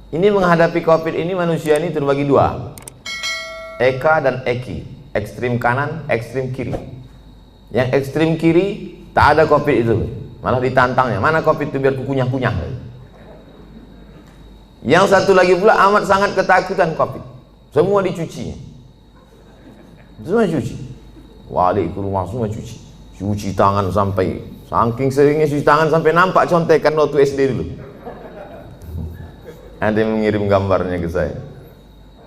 Ini menghadapi COVID ini manusia ini terbagi dua, Eka dan Eki, ekstrim kanan, ekstrim kiri. Yang ekstrim kiri tak ada COVID itu, malah ditantangnya, mana COVID itu biar kukunyah-kunyah. Yang satu lagi pula amat sangat ketakutan COVID, semua dicucinya, semua cuci, balik ke rumah semua cuci tangan, sampai saking seringnya cuci tangan sampai nampak contekan waktu SD dulu. Ada yang mengirim gambarnya ke saya.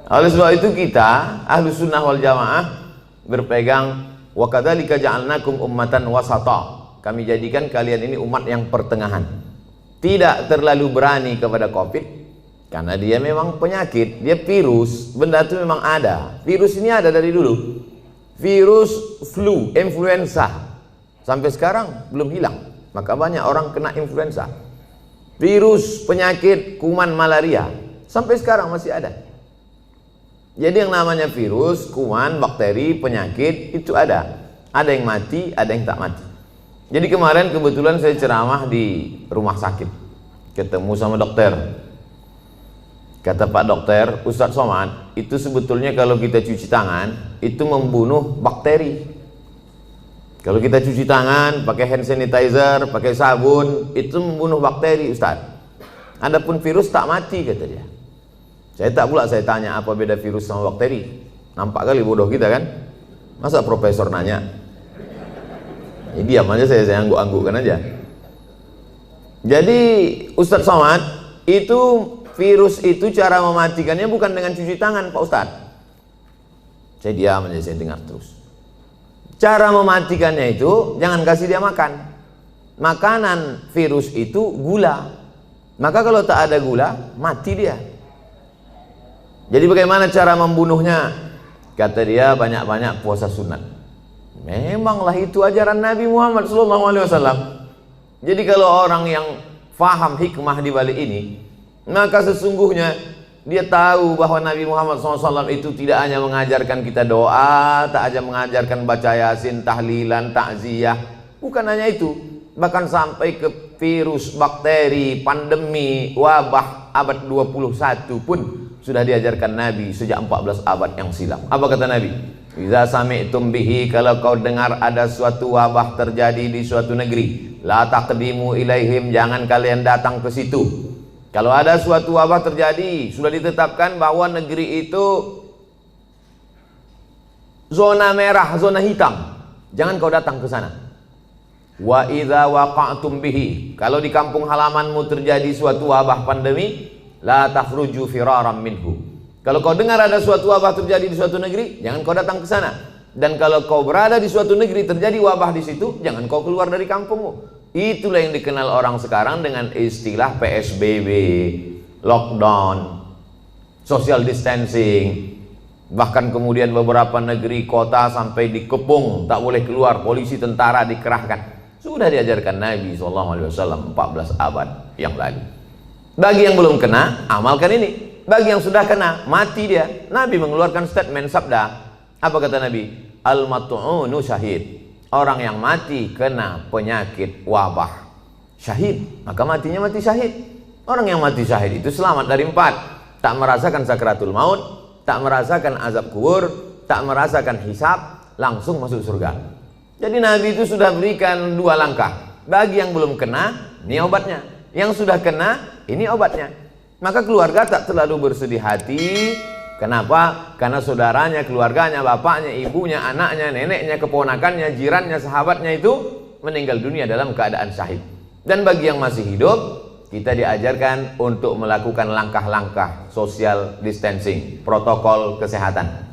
Oleh sebab itu kita ahlu sunnah wal jamaah berpegang wa kadzalika ja'alnakum ummatan wasata, kami jadikan kalian ini umat yang pertengahan, tidak terlalu berani kepada COVID karena dia memang penyakit, dia virus, benda itu memang ada. Virus ini ada dari dulu, virus flu, influenza sampai sekarang belum hilang, maka banyak orang kena influenza. Virus penyakit kuman malaria sampai sekarang masih ada. Jadi yang namanya virus, kuman, bakteri, penyakit itu ada. Ada yang mati, ada yang tak mati. Jadi kemarin kebetulan saya ceramah di rumah sakit, ketemu sama dokter. Kata Pak Dokter, Ustadz Somad, itu sebetulnya kalau kita cuci tangan itu membunuh bakteri. Kalau kita cuci tangan pakai hand sanitizer, pakai sabun, itu membunuh bakteri, Ustadz. Adapun virus tak mati, kata dia. Saya tak pula saya tanya apa beda virus sama bakteri. Nampak kali bodoh kita kan? Masa profesor nanya? Ya, diam aja, saya angguk-anggukkan aja. Jadi Ustadz Somad, itu virus itu cara mematikannya bukan dengan cuci tangan, Pak Ustadz. Saya diam aja, saya dengar terus. Cara mematikannya itu jangan kasih dia makan. Makanan virus itu gula. Maka kalau tak ada gula, mati dia. Jadi bagaimana cara membunuhnya? Kata dia, banyak-banyak puasa sunat. Memanglah itu ajaran Nabi Muhammad SAW. Jadi kalau orang yang faham hikmah di balik ini, maka sesungguhnya dia tahu bahwa Nabi Muhammad SAW itu tidak hanya mengajarkan kita doa, tak hanya mengajarkan baca yasin, tahlilan, takziah. Bukan hanya itu, bahkan sampai ke virus, bakteri, pandemi, wabah abad 21 pun sudah diajarkan Nabi sejak 14 abad yang silam. Apa kata Nabi? Idza sami'tum bihi, kalau kau dengar ada suatu wabah terjadi di suatu negeri, la taqdimu ilaihim, jangan kalian datang ke situ. Kalau ada suatu wabah terjadi, sudah ditetapkan bahwa negeri itu zona merah, zona hitam, jangan kau datang ke sana. Wa idza waqa'tum bihi, kalau di kampung halamanmu terjadi suatu wabah pandemi, la takhruju firaram minhu. Kalau kau dengar ada suatu wabah terjadi di suatu negeri, jangan kau datang ke sana. Dan kalau kau berada di suatu negeri terjadi wabah di situ, jangan kau keluar dari kampungmu. Itulah yang dikenal orang sekarang dengan istilah PSBB, lockdown, social distancing. Bahkan kemudian beberapa negeri kota sampai dikepung, tak boleh keluar, polisi tentara dikerahkan. Sudah diajarkan Nabi SAW 14 abad yang lalu. Bagi yang belum kena, amalkan ini. Bagi yang sudah kena, mati dia. Nabi mengeluarkan statement sabda. Apa kata Nabi? Al-mat'unu syahid. Orang yang mati kena penyakit wabah, syahid, maka matinya mati syahid. Orang yang mati syahid itu selamat dari 4. Tak merasakan sakratul maut, tak merasakan azab kubur, tak merasakan hisab, langsung masuk surga. Jadi Nabi itu sudah berikan 2 langkah. Bagi yang belum kena, ini obatnya. Yang sudah kena, ini obatnya. Maka keluarga tak terlalu bersedih hati. Kenapa? Karena saudaranya, keluarganya, bapaknya, ibunya, anaknya, neneknya, keponakannya, jirannya, sahabatnya itu meninggal dunia dalam keadaan syahid. Dan bagi yang masih hidup, kita diajarkan untuk melakukan langkah-langkah social distancing, protokol kesehatan.